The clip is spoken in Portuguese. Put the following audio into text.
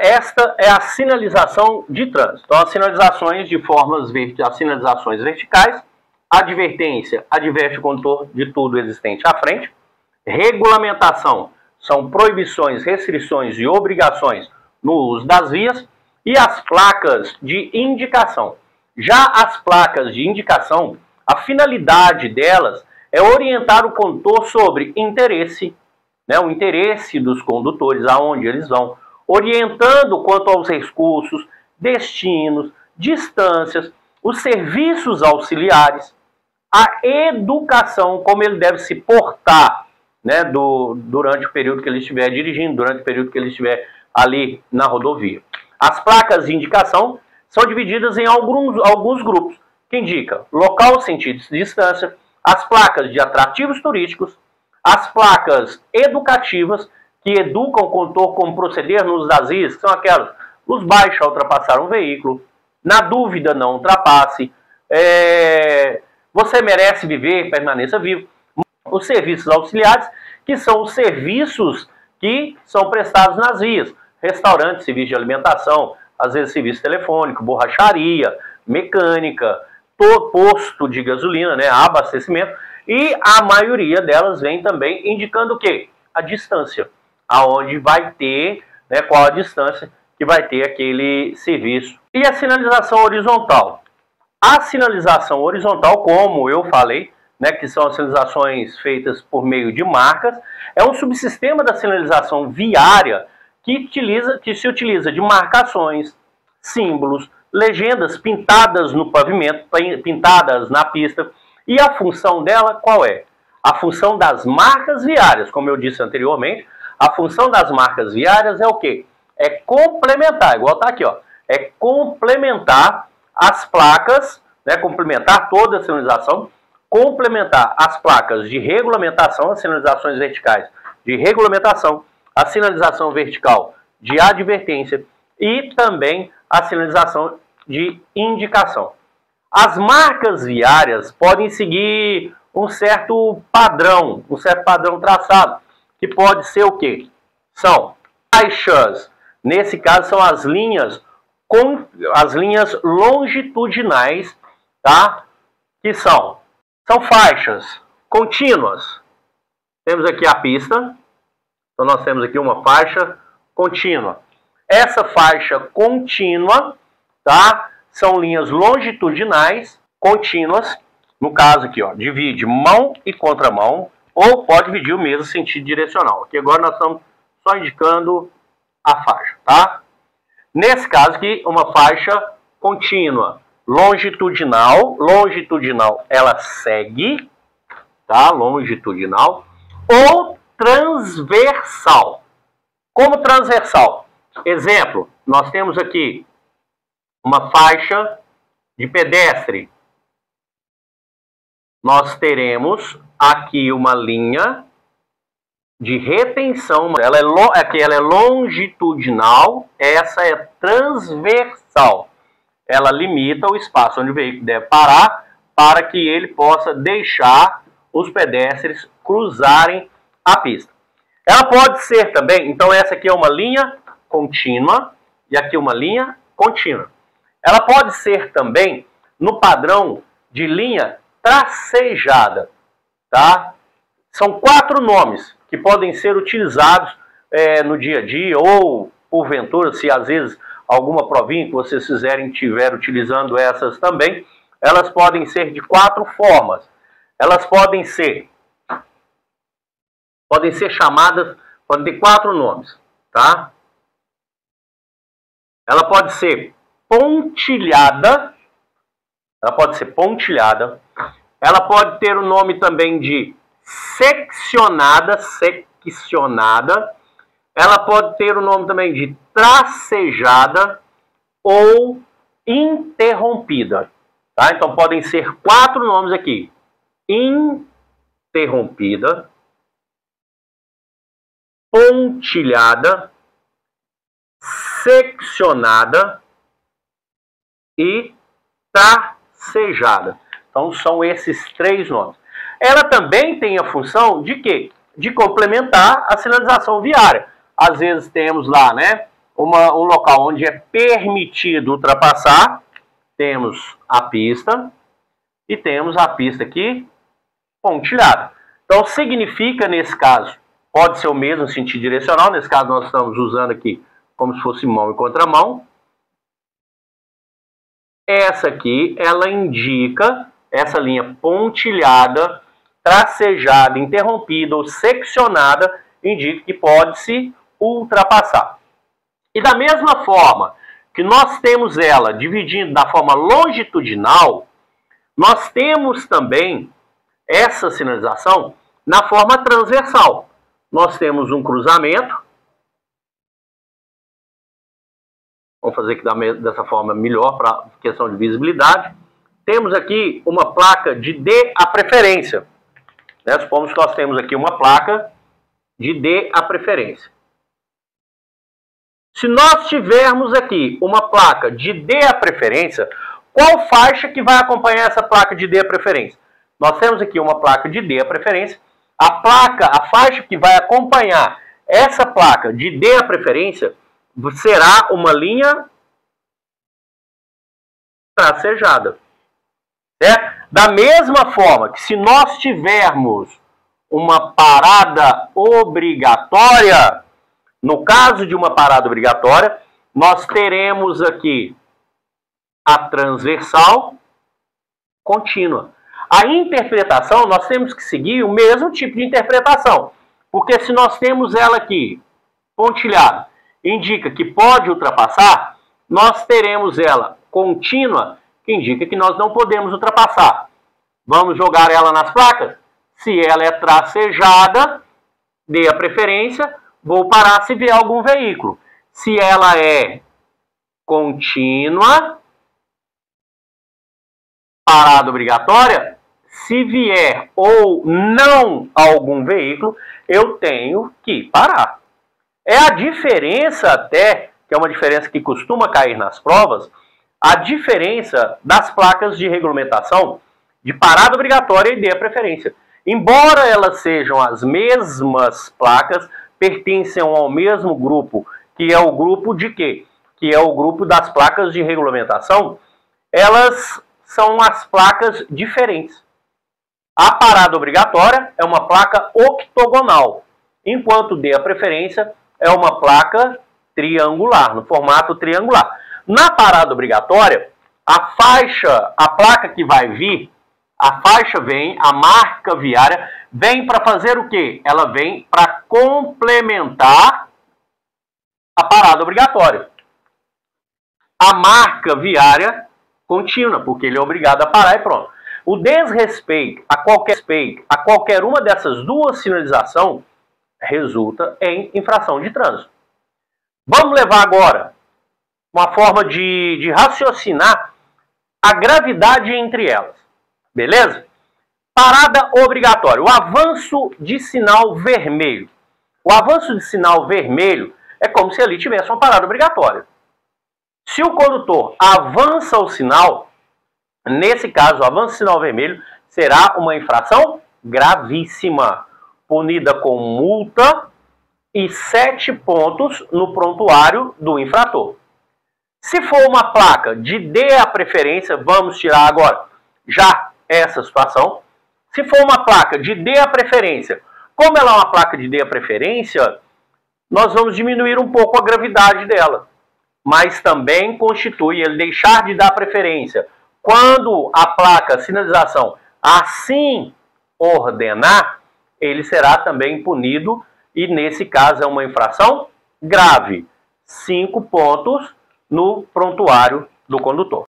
esta é a sinalização de trânsito. Então, as sinalizações de formas as sinalizações verticais, advertência, adverte o condutor de tudo existente à frente. Regulamentação são proibições, restrições e obrigações no uso das vias. E as placas de indicação. Já as placas de indicação, a finalidade delas é orientar o condutor sobre interesse, né, o interesse dos condutores, aonde eles vão, orientando quanto aos recursos, destinos, distâncias, os serviços auxiliares, a educação, como ele deve se portar, né, durante o período que ele estiver dirigindo, durante o período que ele estiver ali na rodovia. As placas de indicação são divididas em alguns grupos, que indica local, sentido e distância, as placas de atrativos turísticos, as placas educativas, que educam o condutor como proceder no uso das vias, que são aquelas: luz baixa, ultrapassar um veículo, na dúvida, não ultrapasse, você merece viver, permaneça vivo. Os serviços auxiliares, que são os serviços que são prestados nas vias: restaurante, serviço de alimentação, às vezes serviço telefônico, borracharia, mecânica, posto de gasolina, né, abastecimento, e a maioria delas vem também indicando o quê? A distância, aonde vai ter, né, qual a distância que vai ter aquele serviço. E a sinalização horizontal? A sinalização horizontal, como eu falei, né, que são as sinalizações feitas por meio de marcas, é um subsistema da sinalização viária que se utiliza de marcações, símbolos, legendas pintadas no pavimento, pintadas na pista. E a função dela qual é? A função das marcas viárias, como eu disse anteriormente, a função das marcas viárias é o quê? É complementar, igual está aqui, ó, é complementar as placas, né, complementar toda a sinalização, complementar as placas de regulamentação, as sinalizações verticais de regulamentação, a sinalização vertical de advertência e também a sinalização de indicação. As marcas viárias podem seguir um certo padrão traçado, que pode ser o quê? São faixas, nesse caso são as linhas longitudinais, tá? Que são faixas contínuas. Temos aqui a pista. Então, nós temos aqui uma faixa contínua. Essa faixa contínua, tá, são linhas longitudinais contínuas. No caso aqui, ó, divide mão e contramão, ou pode dividir o mesmo sentido direcional. Aqui agora nós estamos só indicando a faixa, tá? Nesse caso aqui, uma faixa contínua, longitudinal, ela segue, tá? Longitudinal, ou transversal. Como transversal? Exemplo, nós temos aqui uma faixa de pedestre. Nós teremos aqui uma linha de retenção. Ela é longitudinal, essa é transversal. Ela limita o espaço onde o veículo deve parar para que ele possa deixar os pedestres cruzarem a pista. Ela pode ser também, então essa aqui é uma linha contínua e aqui uma linha contínua. Ela pode ser também no padrão de linha tracejada, tá? São 4 nomes que podem ser utilizados no dia a dia, ou porventura, se às vezes alguma provinha que vocês estiver utilizando essas também, elas podem ser de 4 formas. Elas podem ser chamadas, podem ter 4 nomes, tá? Ela pode ser pontilhada, ela pode ter o nome também de seccionada, ela pode ter o nome também de tracejada ou interrompida, tá? Então podem ser 4 nomes aqui: interrompida, pontilhada, seccionada e tracejada. Então são esses 3 nomes. Ela também tem a função de quê? De complementar a sinalização viária. Às vezes temos lá, né, um local onde é permitido ultrapassar, temos a pista e temos a pista aqui pontilhada. Então significa, nesse caso, pode ser o mesmo sentido direcional, nesse caso nós estamos usando aqui como se fosse mão e contramão. Essa aqui, ela indica, essa linha pontilhada, tracejada, interrompida ou seccionada, indica que pode-se ultrapassar. E da mesma forma que nós temos ela dividindo da forma longitudinal, nós temos também essa sinalização na forma transversal. Nós temos um cruzamento. Vamos fazer aqui dessa forma melhor para questão de visibilidade. Temos aqui uma placa de dê a preferência. Supomos que nós temos aqui uma placa de dê a preferência. Se nós tivermos aqui uma placa de dê a preferência, qual faixa que vai acompanhar essa placa de dê a preferência? Nós temos aqui uma placa de dê a preferência. A faixa que vai acompanhar essa placa de dê a preferência será uma linha tracejada. Certo? Da mesma forma que se nós tivermos uma parada obrigatória, no caso de uma parada obrigatória, nós teremos aqui a transversal contínua. A interpretação, nós temos que seguir o mesmo tipo de interpretação. Porque se nós temos ela aqui pontilhada, indica que pode ultrapassar, nós teremos ela contínua, que indica que nós não podemos ultrapassar. Vamos jogar ela nas placas? Se ela é tracejada, dê a preferência, vou parar se vier algum veículo. Se ela é contínua, parada obrigatória, se vier ou não algum veículo, eu tenho que parar. É a diferença até, que é uma diferença que costuma cair nas provas, a diferença das placas de regulamentação de parada obrigatória e dê a preferência. Embora elas sejam as mesmas placas, pertencem ao mesmo grupo, que é o grupo de quê? Que é o grupo das placas de regulamentação, elas são as placas diferentes. A parada obrigatória é uma placa octogonal, enquanto dê a preferência é uma placa triangular, no formato triangular. Na parada obrigatória, a placa que vai vir, a faixa vem, a marca viária, vem para fazer o quê? Ela vem para complementar a parada obrigatória. A marca viária contínua, porque ele é obrigado a parar e pronto. O desrespeito a qualquer uma dessas duas sinalizações resulta em infração de trânsito. Vamos levar agora uma forma de raciocinar a gravidade entre elas. Beleza? Parada obrigatória. O avanço de sinal vermelho. O avanço de sinal vermelho é como se ali tivesse uma parada obrigatória. Se o condutor avança o sinal, nesse caso, o avanço do sinal vermelho será uma infração gravíssima, punida com multa e 7 pontos no prontuário do infrator. Se for uma placa de dê a preferência, vamos tirar agora já essa situação. Se for uma placa de dê a preferência, como ela é uma placa de dê a preferência, nós vamos diminuir um pouco a gravidade dela. Mas também constitui ele deixar de dar preferência. Quando a placa, a sinalização, assim ordenar, ele será também punido e, nesse caso, é uma infração grave. 5 pontos no prontuário do condutor.